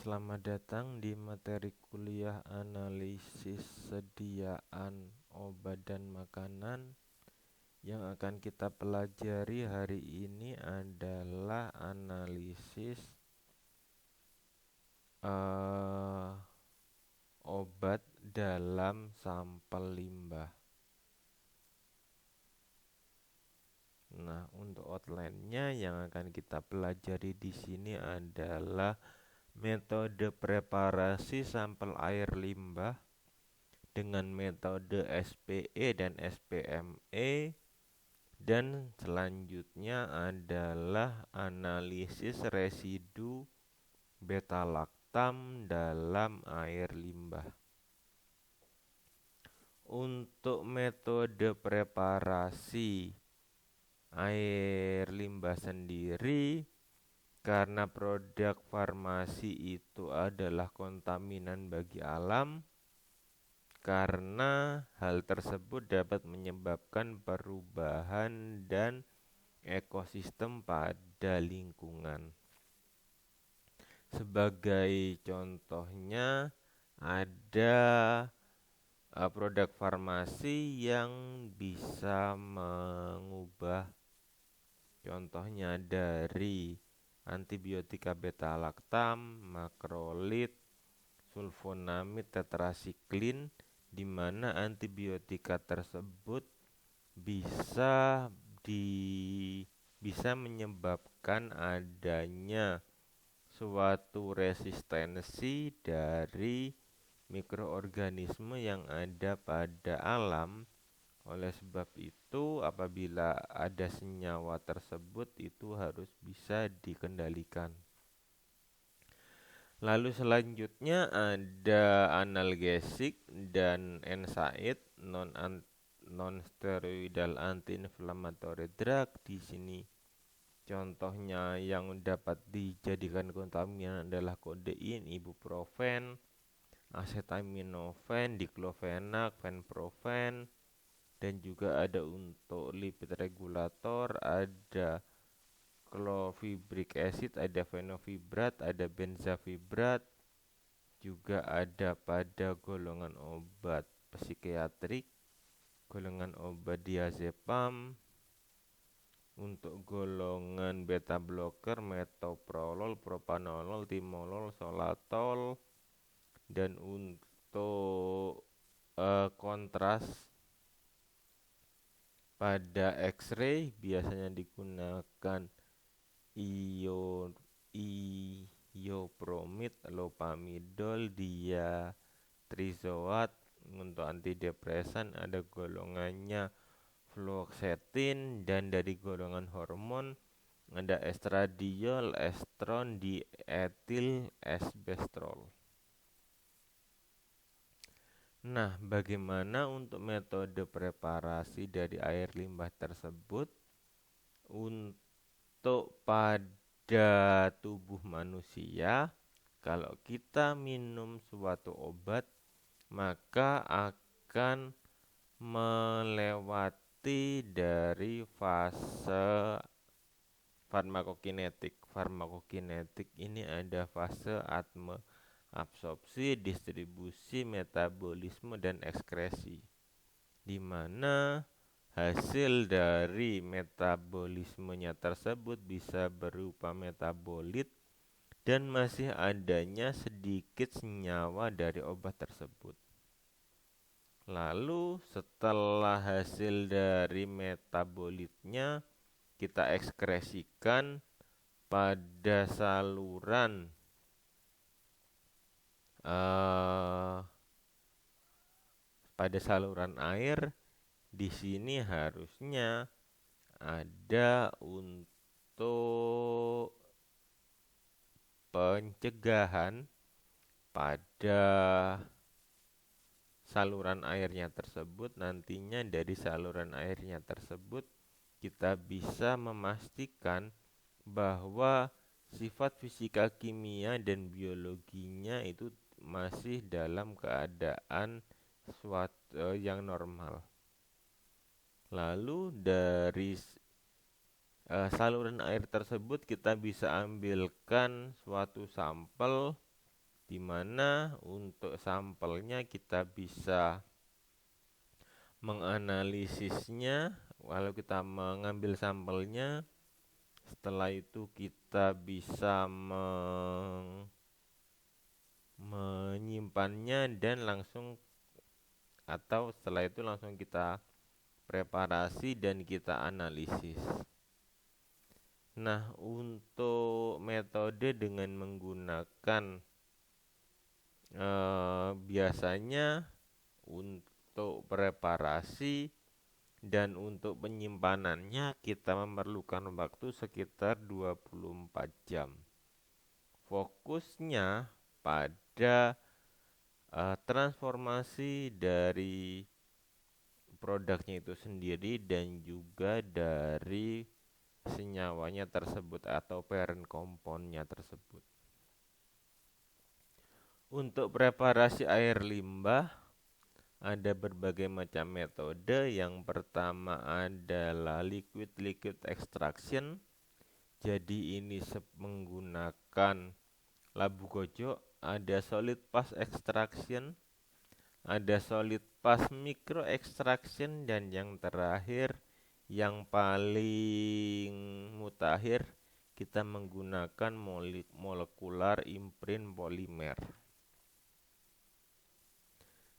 selamat datang di materi kuliah analisis sediaan obat dan makanan. Yang akan kita pelajari hari ini adalah analisis obat dalam sampel limbah. Nah, untuk outline-nya yang akan kita pelajari di sini adalah metode preparasi sampel air limbah dengan metode SPE dan SPME, dan selanjutnya adalah analisis residu beta-laktam dalam air limbah. Untuk metode preparasi air limbah sendiri, karena produk farmasi itu adalah kontaminan bagi alam, karena hal tersebut dapat menyebabkan perubahan dan ekosistem pada lingkungan. Sebagai contohnya, ada produk farmasi yang bisa mengubah, contohnya dari antibiotika beta-laktam, makrolit, sulfonamid tetrasiklin, di mana antibiotika tersebut bisa menyebabkan adanya suatu resistensi dari mikroorganisme yang ada pada alam. Oleh sebab itu, apabila ada senyawa tersebut, itu harus bisa dikendalikan. Lalu selanjutnya ada analgesik dan NSAID, non-steroidal anti-inflammatory drug. Di sini contohnya yang dapat dijadikan kontaminan adalah kodein, ibuprofen, acetaminophen, diclofenac, fenprofen, dan juga ada untuk lipid regulator, ada clofibric acid, ada fenofibrat, ada benzafibrat, juga ada pada golongan obat psikiatrik, golongan obat diazepam, untuk golongan beta blocker, metoprolol, propanolol, timolol, solatol, dan untuk kontras pada X-ray biasanya digunakan iopromid, lopamidol, diatrizoat. Untuk antidepresan ada golongannya fluoxetine, dan dari golongan hormon ada estradiol, estron, dietil, esbestrol. Nah, bagaimana untuk metode preparasi dari air limbah tersebut? Untuk pada tubuh manusia, kalau kita minum suatu obat, maka akan melewati dari fase farmakokinetik. Farmakokinetik ini ada fase absorpsi, distribusi, metabolisme, dan ekskresi, di mana hasil dari metabolismenya tersebut bisa berupa metabolit dan masih adanya sedikit senyawa dari obat tersebut. Lalu setelah hasil dari metabolitnya kita ekskresikan pada saluran air. Di sini harusnya ada untuk pencegahan pada saluran airnya tersebut. Nantinya dari saluran airnya tersebut kita bisa memastikan bahwa sifat fisika, kimia, dan biologinya itu masih dalam keadaan suatu yang normal. Lalu dari saluran air tersebut kita bisa ambilkan suatu sampel di mana untuk sampelnya kita bisa menganalisisnya. Kalau kita mengambil sampelnya, setelah itu kita bisa menyimpannya dan langsung, atau setelah itu langsung kita preparasi dan kita analisis. Nah, untuk metode dengan menggunakan biasanya untuk preparasi dan untuk penyimpanannya kita memerlukan waktu sekitar 24 jam. Fokusnya pada transformasi dari produknya itu sendiri dan juga dari senyawanya tersebut atau parent compoundnya tersebut. Untuk preparasi air limbah ada berbagai macam metode. Yang pertama adalah liquid extraction. Jadi ini menggunakan labu gojok. Ada solid phase extraction, ada solid phase micro extraction, dan yang terakhir yang paling mutakhir kita menggunakan molekular imprint polimer.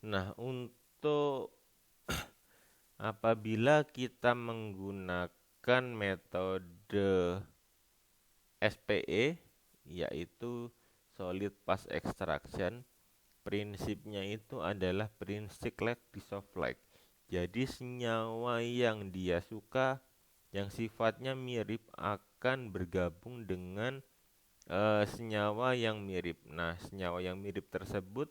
Nah, untuk apabila kita menggunakan metode SPE, yaitu solid phase extraction, prinsipnya itu adalah prinsip like dissolve like. Jadi senyawa yang dia suka, yang sifatnya mirip, akan bergabung dengan senyawa yang mirip. Nah, senyawa yang mirip tersebut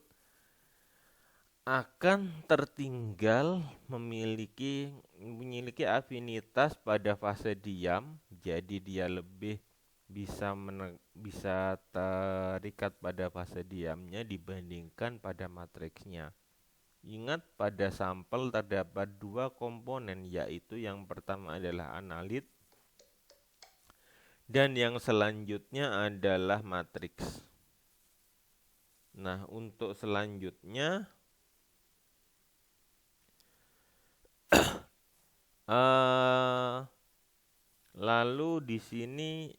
akan tertinggal memiliki afinitas pada fase diam, jadi dia lebih bisa terikat pada fase diamnya dibandingkan pada matriksnya. Ingat, pada sampel terdapat dua komponen, yaitu yang pertama adalah analit dan yang selanjutnya adalah matriks. Nah, untuk selanjutnya lalu di sini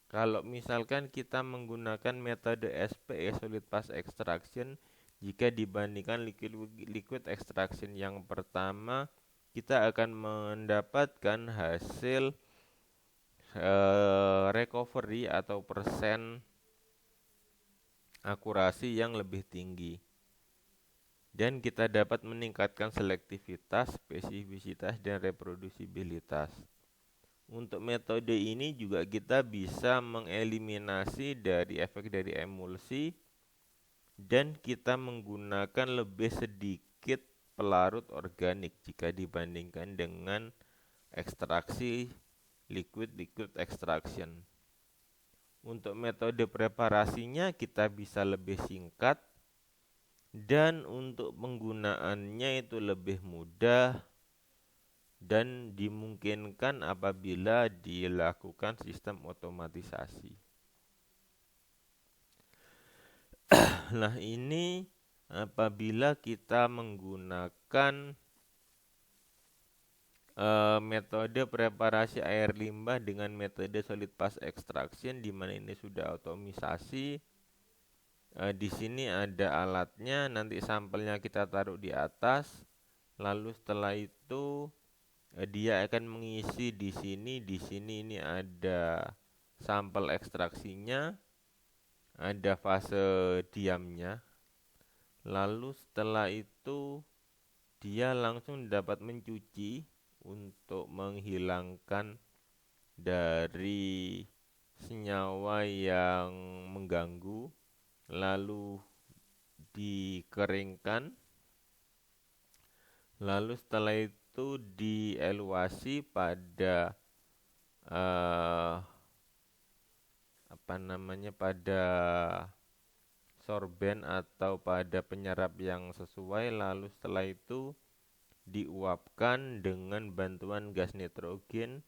kalau misalkan kita menggunakan metode SPE solid phase extraction, jika dibandingkan liquid extraction yang pertama, kita akan mendapatkan hasil recovery atau persen akurasi yang lebih tinggi. Dan kita dapat meningkatkan selektivitas, spesifisitas, dan reprodusibilitas. Untuk metode ini juga kita bisa mengeliminasi dari efek dari emulsi, dan kita menggunakan lebih sedikit pelarut organik jika dibandingkan dengan ekstraksi liquid extraction. Untuk metode preparasinya kita bisa lebih singkat, dan untuk penggunaannya itu lebih mudah dan dimungkinkan apabila dilakukan sistem otomatisasi. Nah, ini apabila kita menggunakan metode preparasi air limbah dengan metode solid phase extraction, di mana ini sudah otomatisasi. Di sini ada alatnya, nanti sampelnya kita taruh di atas, lalu setelah itu dia akan mengisi di sini. Di sini ini ada sampel ekstraksinya, ada fase diamnya. Lalu setelah itu dia langsung dapat mencuci untuk menghilangkan dari senyawa yang mengganggu, lalu dikeringkan, lalu setelah itu dieluasi pada pada sorben atau pada penyerap yang sesuai, lalu setelah itu diuapkan dengan bantuan gas nitrogen.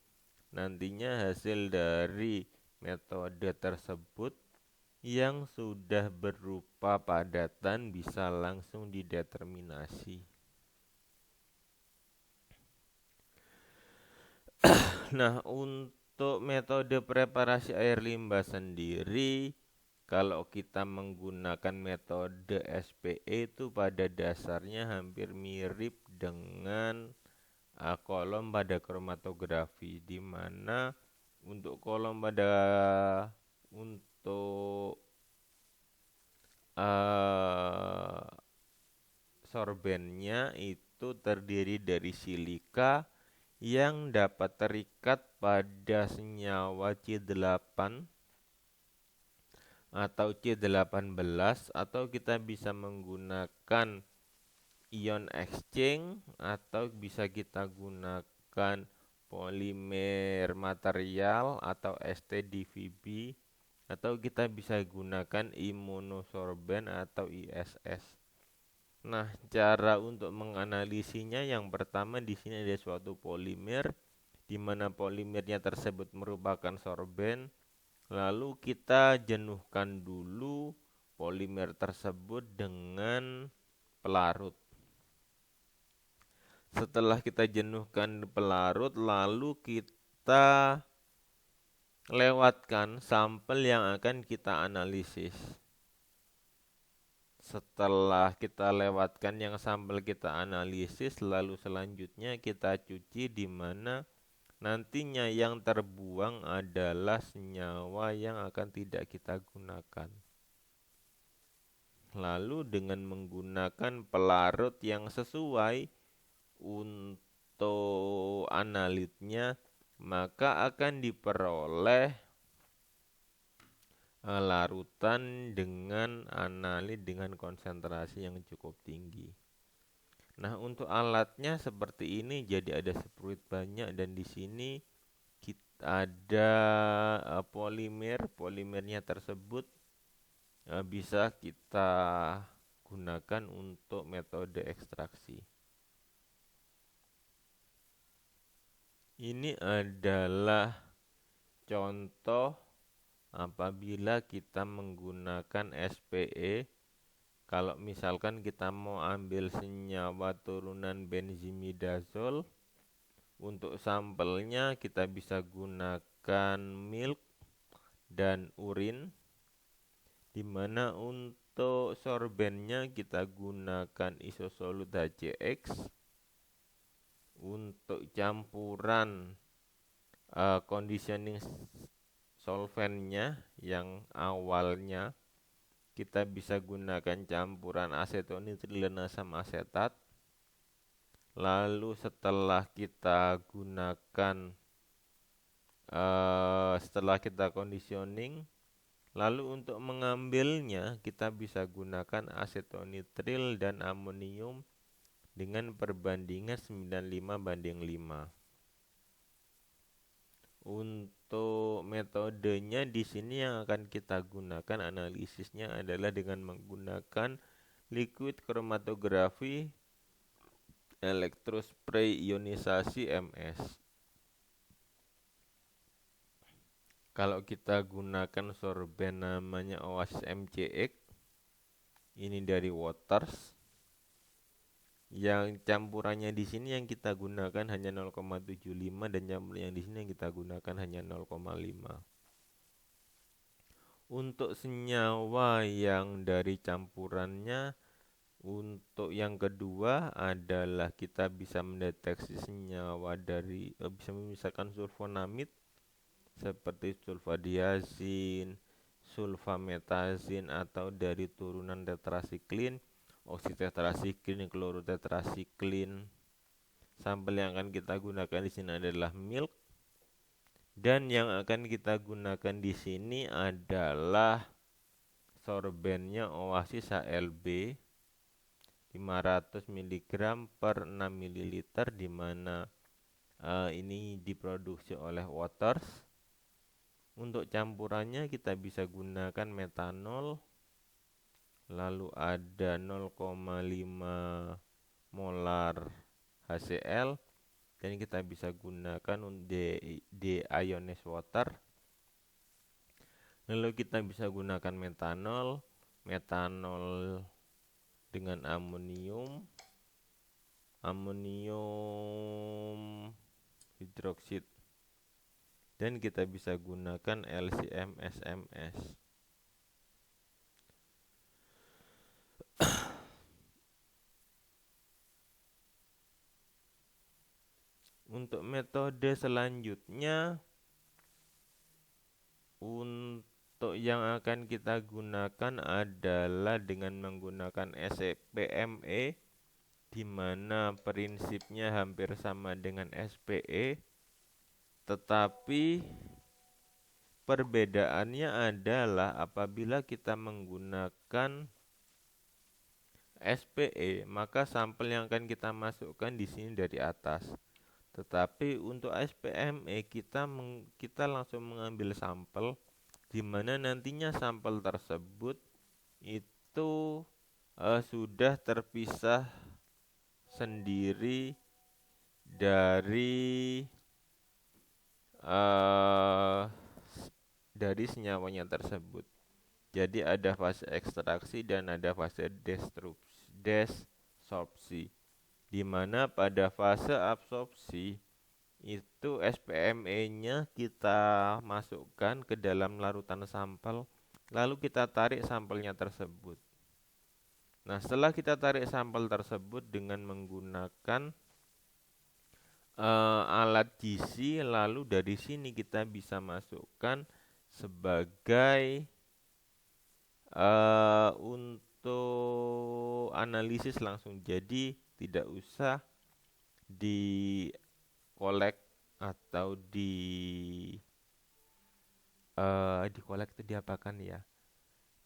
Nantinya hasil dari metode tersebut yang sudah berupa padatan bisa langsung dideterminasi. Nah, untuk metode preparasi air limbah sendiri, kalau kita menggunakan metode SPE itu pada dasarnya hampir mirip dengan kolom pada kromatografi, di mana untuk kolom pada untuk uh, sorbennya itu terdiri dari silika yang dapat terikat pada senyawa C8 atau C18, atau kita bisa menggunakan ion exchange, atau bisa kita gunakan polimer material atau STDVB, atau kita bisa gunakan imunosorben atau ISS. Nah, cara untuk menganalisinya yang pertama di sini ada suatu polimer di mana polimernya tersebut merupakan sorben. Lalu kita jenuhkan dulu polimer tersebut dengan pelarut. Setelah kita jenuhkan pelarut, lalu kita lewatkan sampel yang akan kita analisis. Setelah kita lewatkan yang sampel kita analisis, lalu selanjutnya kita cuci, di mana nantinya yang terbuang adalah senyawa yang akan tidak kita gunakan. Lalu dengan menggunakan pelarut yang sesuai untuk analitnya, maka akan diperoleh larutan dengan analit dengan konsentrasi yang cukup tinggi. Nah, untuk alatnya seperti ini, jadi ada spruit banyak, dan di sini kita ada polimernya tersebut bisa kita gunakan untuk metode ekstraksi. Ini adalah contoh apabila kita menggunakan SPE. Kalau misalkan kita mau ambil senyawa turunan benzimidazol, untuk sampelnya kita bisa gunakan milk dan urin, di mana untuk sorbennya kita gunakan isosolut HCX. Untuk campuran conditioning solventnya yang awalnya kita bisa gunakan campuran asetonitril dan asam asetat. Lalu setelah kita gunakan setelah kita conditioning, lalu untuk mengambilnya kita bisa gunakan asetonitril dan amonium dengan perbandingan 95:5. Untuk metodenya di sini yang akan kita gunakan analisisnya adalah dengan menggunakan liquid chromatografi elektrospray ionisasi MS. Kalau kita gunakan sorben namanya Oasis MCX, ini dari Waters. Yang campurannya di sini yang kita gunakan hanya 0,75, dan campuran yang di sini yang kita gunakan hanya 0,5. Untuk senyawa yang dari campurannya, untuk yang kedua adalah kita bisa mendeteksi senyawa dari bisa memisahkan sulfonamid seperti sulfadiazin, sulfametazin, atau dari turunan tetrasiklin, oksitetrasiklin, klorotetrasiklin. Sampel yang akan kita gunakan di sini adalah milk, dan yang akan kita gunakan di sini adalah sorbennya Oasis HLB 500 mg per 6 ml, di mana ini diproduksi oleh Waters. Untuk campurannya kita bisa gunakan metanol, lalu ada 0,5 molar HCl, dan kita bisa gunakan deionized water. Lalu kita bisa gunakan metanol, metanol dengan amonium, amonium hidroksida, dan kita bisa gunakan LCM SMS. Untuk metode selanjutnya, untuk yang akan kita gunakan adalah dengan menggunakan SPME, di mana prinsipnya hampir sama dengan SPE, tetapi perbedaannya adalah apabila kita menggunakan SPE, maka sampel yang akan kita masukkan di sini dari atas. Tetapi untuk SPME kita langsung mengambil sampel, di mana nantinya sampel tersebut itu sudah terpisah sendiri dari senyawanya tersebut. Jadi ada fase ekstraksi dan ada fase desorpsi, di mana pada fase absorpsi itu SPME-nya kita masukkan ke dalam larutan sampel, lalu kita tarik sampelnya tersebut. Nah, setelah kita tarik sampel tersebut dengan menggunakan alat GC, lalu dari sini kita bisa masukkan sebagai untuk analisis langsung. Jadi tidak usah dikolek atau dikolek itu diapakan ya?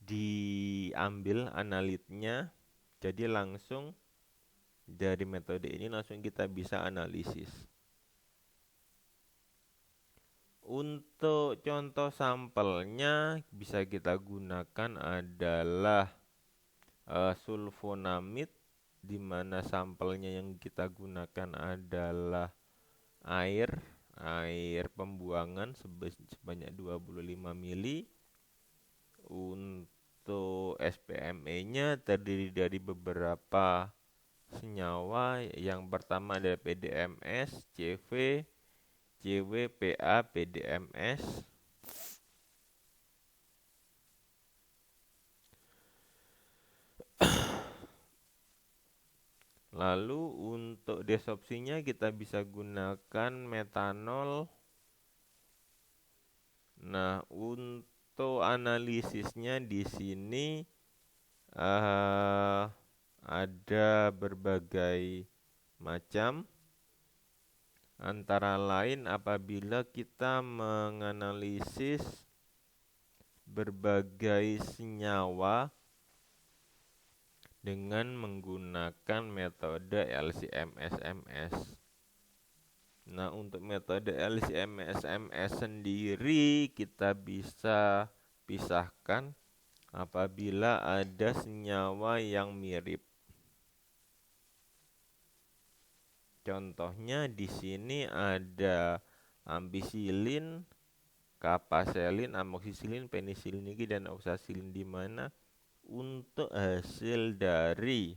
Diambil analitnya. Jadi langsung dari metode ini langsung kita bisa analisis. Untuk contoh sampelnya bisa kita gunakan adalah sulfonamid, di mana sampelnya yang kita gunakan adalah air pembuangan sebanyak 25 mili. Untuk SPME-nya terdiri dari beberapa senyawa. Yang pertama ada PDMS, CV, PA, PDMS. Lalu untuk desorpsinya kita bisa gunakan metanol. Nah, untuk analisisnya di sini ada berbagai macam. Antara lain apabila kita menganalisis berbagai senyawa dengan menggunakan metode LCM-SMS. Nah, untuk metode LCM-SMS sendiri kita bisa pisahkan apabila ada senyawa yang mirip. Contohnya di sini ada ampisilin, kapaselin, amoksisilin, penisilin dan oksasilin, di mana untuk hasil dari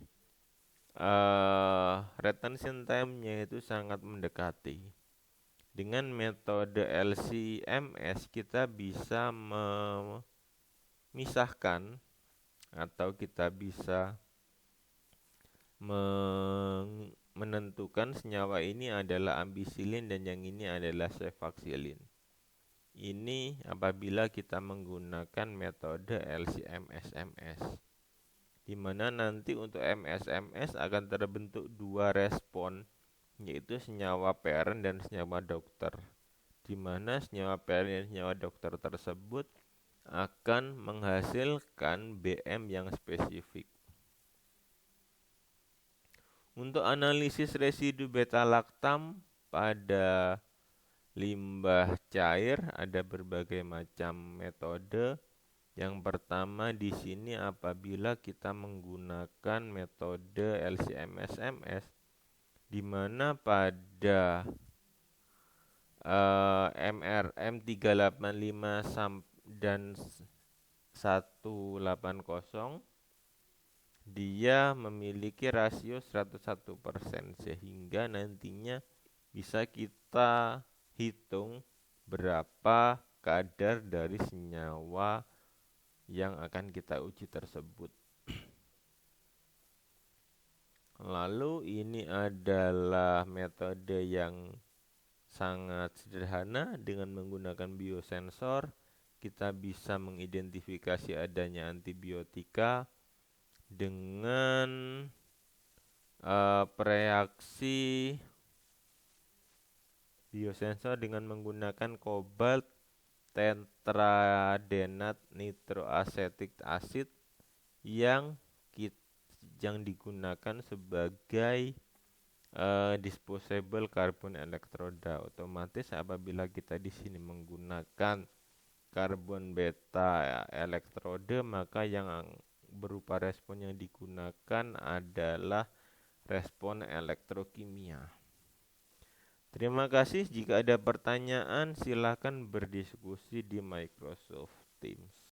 retention time-nya itu sangat mendekati. Dengan metode LCMS kita bisa memisahkan atau kita bisa menentukan senyawa ini adalah ampisilin dan yang ini adalah cefaksilin. Ini apabila kita menggunakan metode LCM-SMS, di mana nanti untuk MSMS akan terbentuk dua respon, yaitu senyawa parent dan senyawa dokter, di mana senyawa parent dan senyawa dokter tersebut akan menghasilkan BM yang spesifik. Untuk analisis residu beta-laktam pada limbah cair ada berbagai macam metode. Yang pertama di sini apabila kita menggunakan metode LCM-SMS, di mana pada MRM 385 dan 180, dia memiliki rasio 101%, sehingga nantinya bisa kita hitung berapa kadar dari senyawa yang akan kita uji tersebut. Lalu ini adalah metode yang sangat sederhana. Dengan menggunakan biosensor, kita bisa mengidentifikasi adanya antibiotika dengan reaksi biosensor dengan menggunakan kobalt tetradenat nitroacetic acid yang digunakan sebagai disposable carbon elektroda. Otomatis apabila kita di sini menggunakan karbon beta elektrode, maka yang berupa respon yang digunakan adalah respon elektrokimia. Terima kasih. Jika ada pertanyaan, silakan berdiskusi di Microsoft Teams.